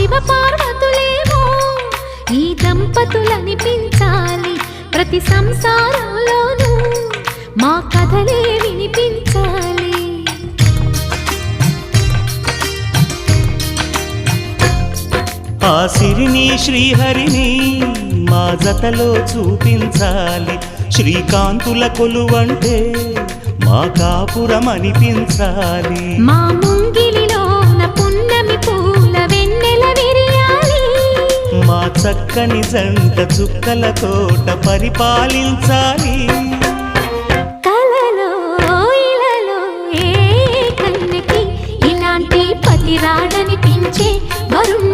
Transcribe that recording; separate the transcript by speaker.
Speaker 1: శివ పార్వతులేమో ఈ దంపతులనిపించాలి, ప్రతి సంసారంలోనూ మా కథలే వినిపించాలి.
Speaker 2: ఆ సిరిని శ్రీహరిని మా జతలో చూపించాలి, శ్రీకాంతుల కొలువంటే మా కాపురం అనిపించాలి.
Speaker 1: మా ముంగిలిలోన పున్నమి పూల వెన్నెల విరియాలి,
Speaker 2: మా చక్కని జంట చుక్కల తోట పరిపాలించాలి.
Speaker 1: కలలో ఇలలో ఏ కన్నెకి ఇలాంటి పతి రాడనిపించే వరుణ్